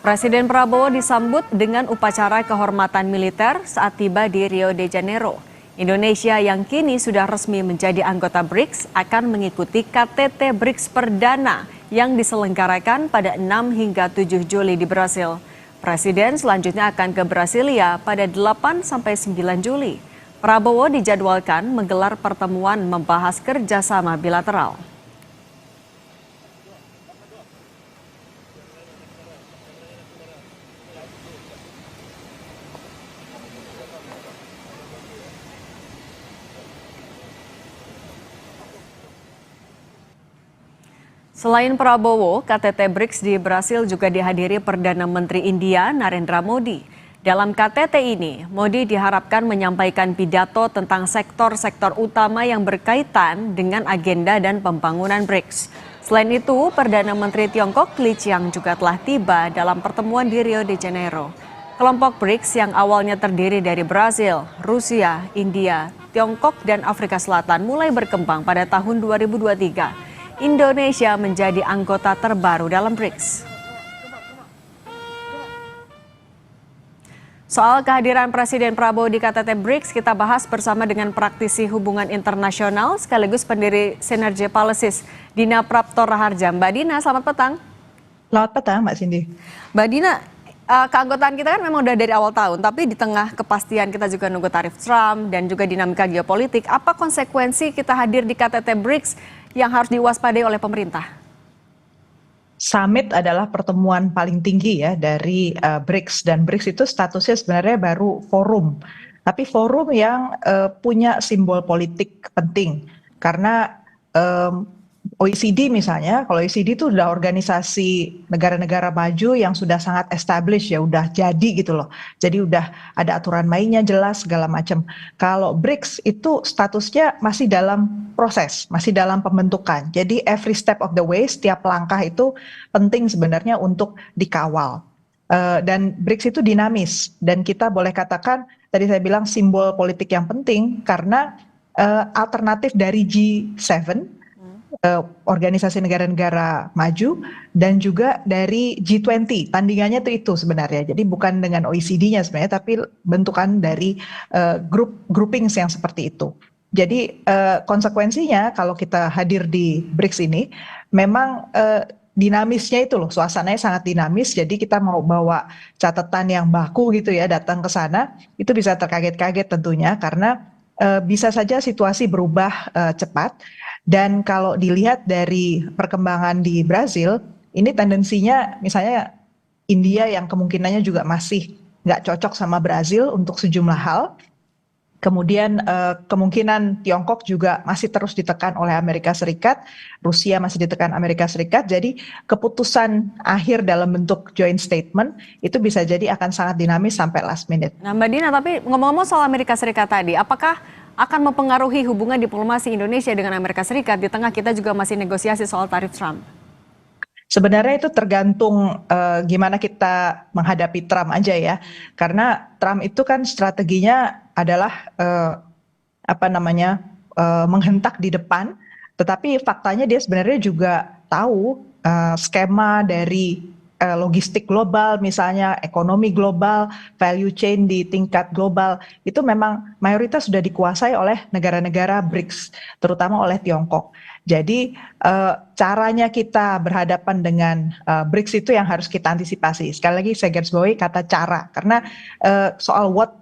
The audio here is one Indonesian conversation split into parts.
Presiden Prabowo disambut dengan upacara kehormatan militer saat tiba di Rio de Janeiro. Indonesia yang kini sudah resmi menjadi anggota BRICS akan mengikuti KTT BRICS perdana yang diselenggarakan pada 6 hingga 7 Juli di Brasil. Presiden selanjutnya akan ke Brasilia pada 8 sampai 9 Juli. Prabowo dijadwalkan menggelar pertemuan membahas kerjasama bilateral. Selain Prabowo, KTT BRICS di Brasil juga dihadiri Perdana Menteri India Narendra Modi. Dalam KTT ini, Modi diharapkan menyampaikan pidato tentang sektor-sektor utama yang berkaitan dengan agenda dan pembangunan BRICS. Selain itu, Perdana Menteri Tiongkok Li Qiang juga telah tiba dalam pertemuan di Rio de Janeiro. Kelompok BRICS yang awalnya terdiri dari Brasil, Rusia, India, Tiongkok, dan Afrika Selatan mulai berkembang pada tahun 2023. Indonesia menjadi anggota terbaru dalam BRICS. Soal kehadiran Presiden Prabowo di KTT BRICS kita bahas bersama dengan praktisi hubungan internasional sekaligus pendiri Synergy Policies, Dina Prapto Raharja. Mbak Dina, selamat petang. Selamat petang, Mbak Cindy. Mbak Dina, keanggotaan kita kan memang udah dari awal tahun, tapi di tengah kepastian kita juga nunggu tarif Trump dan juga dinamika geopolitik. Apa konsekuensi kita hadir di KTT BRICS yang harus diwaspadai oleh pemerintah? Summit adalah pertemuan paling tinggi ya dari BRICS, dan BRICS itu statusnya sebenarnya baru forum, tapi forum yang punya simbol politik penting karena OECD misalnya, kalau OECD itu udah organisasi negara-negara maju yang sudah sangat established ya, udah jadi gitu loh. Jadi udah ada aturan mainnya jelas segala macam. Kalau BRICS itu statusnya masih dalam proses, masih dalam pembentukan. Jadi every step of the way, setiap langkah itu penting sebenarnya untuk dikawal. Dan BRICS itu dinamis, dan kita boleh katakan tadi saya bilang simbol politik yang penting karena alternatif dari G7, organisasi negara-negara maju, dan juga dari G20. Tandingannya itu sebenarnya. Jadi bukan dengan OECD-nya sebenarnya, tapi bentukan dari groupings yang seperti itu. Jadi konsekuensinya kalau kita hadir di BRICS ini, memang dinamisnya itu loh, suasananya sangat dinamis. Jadi kita mau bawa catatan yang baku gitu ya, datang ke sana, itu bisa terkaget-kaget tentunya karena bisa saja situasi berubah cepat. Dan kalau dilihat dari perkembangan di Brasil, ini tendensinya misalnya India yang kemungkinannya juga masih nggak cocok sama Brasil untuk sejumlah hal. Kemudian kemungkinan Tiongkok juga masih terus ditekan oleh Amerika Serikat, Rusia masih ditekan Amerika Serikat. Jadi keputusan akhir dalam bentuk joint statement itu bisa jadi akan sangat dinamis sampai last minute. Nah Mbak Dina, tapi ngomong-ngomong soal Amerika Serikat tadi, apakah akan mempengaruhi hubungan diplomasi Indonesia dengan Amerika Serikat di tengah kita juga masih negosiasi soal tarif Trump? Sebenarnya itu tergantung gimana kita menghadapi Trump aja ya. Karena Trump itu kan strateginya adalah menghentak di depan, tetapi faktanya dia sebenarnya juga tahu skema dari logistik global, misalnya ekonomi global, value chain di tingkat global, itu memang mayoritas sudah dikuasai oleh negara-negara BRICS, terutama oleh Tiongkok. Jadi caranya kita berhadapan dengan BRICS itu yang harus kita antisipasi. Sekali lagi saya garis bawahi kata cara, karena soal what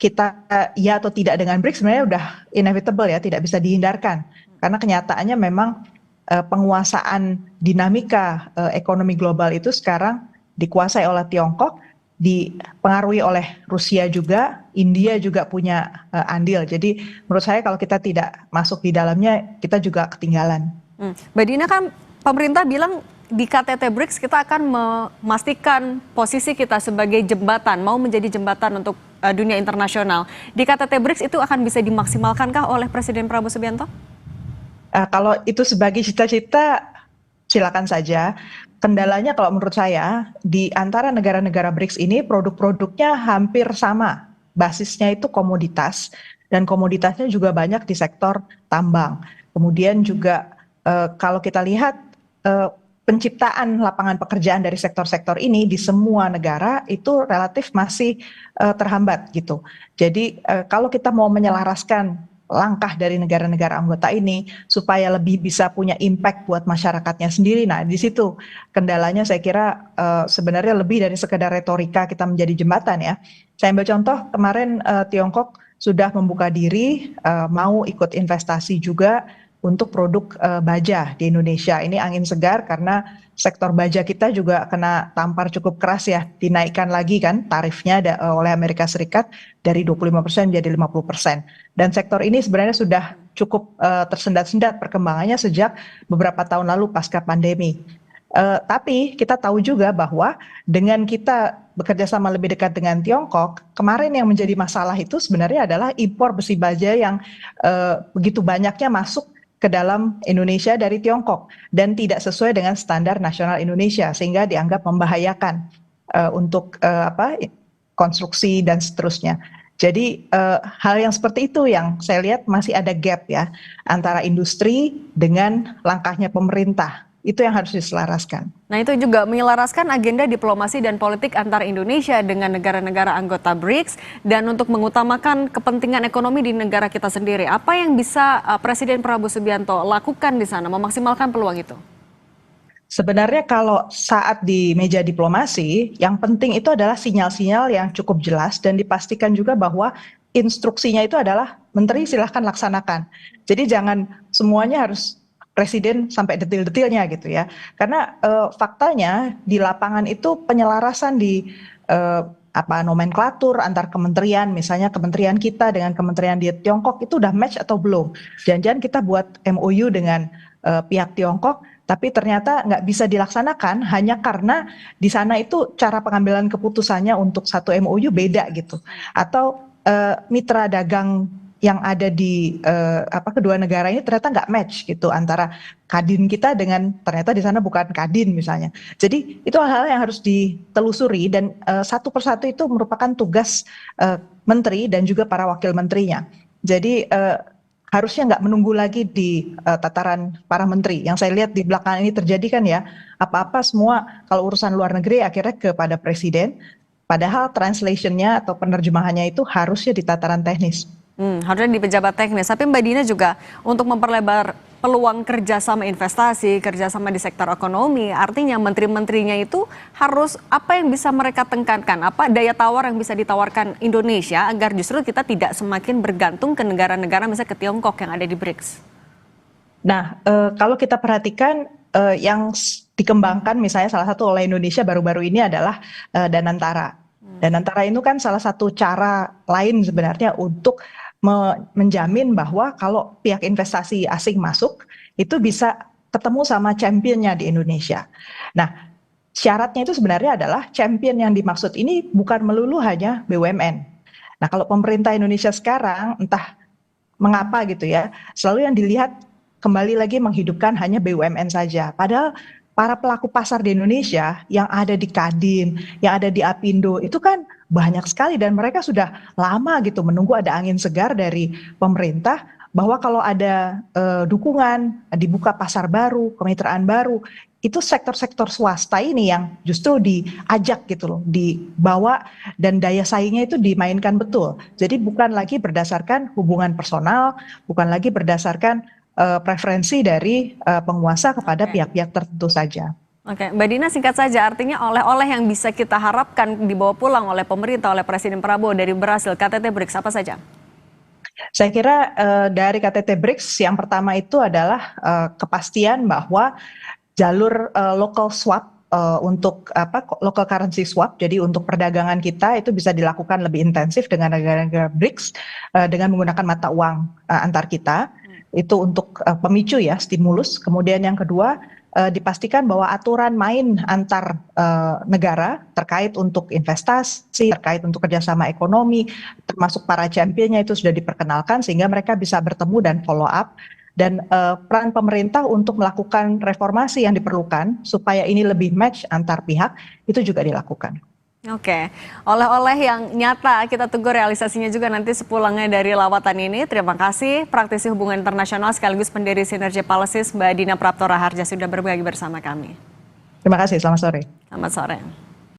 kita ya atau tidak dengan BRICS sebenarnya udah inevitable ya, tidak bisa dihindarkan. Karena kenyataannya memang penguasaan dinamika ekonomi global itu sekarang dikuasai oleh Tiongkok, dipengaruhi oleh Rusia juga, India juga punya andil. Jadi menurut saya kalau kita tidak masuk di dalamnya, kita juga ketinggalan. Mbak Dina, kan pemerintah bilang di KTT BRICS kita akan memastikan posisi kita sebagai jembatan, mau menjadi jembatan untuk dunia internasional. Di KTT BRICS itu akan bisa dimaksimalkankah oleh Presiden Prabowo Subianto? Kalau itu sebagai cita-cita, silakan saja. Kendalanya kalau menurut saya, di antara negara-negara BRICS ini produk-produknya hampir sama. Basisnya itu komoditas, dan komoditasnya juga banyak di sektor tambang. Kemudian juga kalau kita lihat penciptaan lapangan pekerjaan dari sektor-sektor ini di semua negara itu relatif masih terhambat gitu. Jadi kalau kita mau menyelaraskan langkah dari negara-negara anggota ini supaya lebih bisa punya impact buat masyarakatnya sendiri. Nah, di situ kendalanya saya kira sebenarnya lebih dari sekedar retorika kita menjadi jembatan ya. Saya ambil contoh kemarin Tiongkok sudah membuka diri mau ikut investasi juga untuk produk baja di Indonesia. Ini angin segar karena sektor baja kita juga kena tampar cukup keras ya, dinaikkan lagi kan tarifnya oleh Amerika Serikat dari 25% menjadi 50%. Dan sektor ini sebenarnya sudah cukup tersendat-sendat perkembangannya sejak beberapa tahun lalu pasca pandemi. Tapi kita tahu juga bahwa dengan kita bekerja sama lebih dekat dengan Tiongkok, kemarin yang menjadi masalah itu sebenarnya adalah impor besi baja yang begitu banyaknya masuk ke dalam Indonesia dari Tiongkok dan tidak sesuai dengan standar nasional Indonesia sehingga dianggap membahayakan untuk konstruksi dan seterusnya. Jadi hal yang seperti itu yang saya lihat masih ada gap ya antara industri dengan langkahnya pemerintah. Itu yang harus diselaraskan. Nah, itu juga menyelaraskan agenda diplomasi dan politik antar Indonesia dengan negara-negara anggota BRICS dan untuk mengutamakan kepentingan ekonomi di negara kita sendiri. Apa yang bisa Presiden Prabowo Subianto lakukan di sana memaksimalkan peluang itu? Sebenarnya kalau saat di meja diplomasi, yang penting itu adalah sinyal-sinyal yang cukup jelas dan dipastikan juga bahwa instruksinya itu adalah menteri silahkan laksanakan. Jadi jangan semuanya harus presiden sampai detil-detilnya gitu ya. Karena faktanya di lapangan itu penyelarasan di nomenklatur antar kementerian, misalnya kementerian kita dengan kementerian di Tiongkok itu udah match atau belum. Jangan-jangan kita buat MOU dengan pihak Tiongkok, tapi ternyata nggak bisa dilaksanakan hanya karena di sana itu cara pengambilan keputusannya untuk satu MOU beda gitu. Atau mitra dagang yang ada di kedua negara ini ternyata nggak match gitu antara Kadin kita dengan ternyata di sana bukan Kadin misalnya. Jadi itu hal-hal yang harus ditelusuri dan satu persatu itu merupakan tugas menteri dan juga para wakil menterinya. Jadi harusnya nggak menunggu lagi di tataran para menteri. Yang saya lihat di belakang ini terjadi kan ya, apa-apa semua kalau urusan luar negeri akhirnya kepada presiden, padahal translation-nya atau penerjemahannya itu harusnya di tataran teknis. Harusnya di pejabat teknis. Tapi Mbak Dina juga untuk memperlebar peluang kerjasama investasi, kerjasama di sektor ekonomi, artinya menteri-menterinya itu harus apa yang bisa mereka tekankan, apa daya tawar yang bisa ditawarkan Indonesia agar justru kita tidak semakin bergantung ke negara-negara misalnya ke Tiongkok yang ada di BRICS. Nah, kalau kita perhatikan yang dikembangkan misalnya salah satu oleh Indonesia baru-baru ini adalah Danantara. Danantara itu kan salah satu cara lain sebenarnya untuk menjamin bahwa kalau pihak investasi asing masuk itu bisa ketemu sama championnya di Indonesia. Nah, syaratnya itu sebenarnya adalah champion yang dimaksud ini bukan melulu hanya BUMN. Nah, kalau pemerintah Indonesia sekarang entah mengapa gitu ya, selalu yang dilihat kembali lagi menghidupkan hanya BUMN saja. Padahal para pelaku pasar di Indonesia yang ada di Kadin, yang ada di Apindo itu kan banyak sekali dan mereka sudah lama gitu menunggu ada angin segar dari pemerintah bahwa kalau ada dukungan, dibuka pasar baru, kemitraan baru, itu sektor-sektor swasta ini yang justru diajak gitu loh, dibawa dan daya saingnya itu dimainkan betul. Jadi bukan lagi berdasarkan hubungan personal, bukan lagi berdasarkan preferensi dari penguasa kepada pihak-pihak tertentu saja. Oke, Mbak Dina singkat saja, artinya oleh-oleh yang bisa kita harapkan dibawa pulang oleh pemerintah, oleh Presiden Prabowo dari Brasil, KTT BRICS apa saja? Saya kira dari KTT BRICS yang pertama itu adalah kepastian bahwa jalur local swap untuk local currency swap, jadi untuk perdagangan kita itu bisa dilakukan lebih intensif dengan negara-negara BRICS dengan menggunakan mata uang antar kita. Itu untuk pemicu ya, stimulus. Kemudian yang kedua, dipastikan bahwa aturan main antar negara terkait untuk investasi, terkait untuk kerjasama ekonomi, termasuk para championnya itu sudah diperkenalkan sehingga mereka bisa bertemu dan follow up. Dan peran pemerintah untuk melakukan reformasi yang diperlukan supaya ini lebih match antar pihak itu juga dilakukan. Oke, oleh-oleh yang nyata kita tunggu realisasinya juga nanti sepulangnya dari lawatan ini. Terima kasih praktisi hubungan internasional sekaligus pendiri Sinergi Policies Mbak Dina Prapto Raharja sudah berbagi bersama kami. Terima kasih, selamat sore. Selamat sore.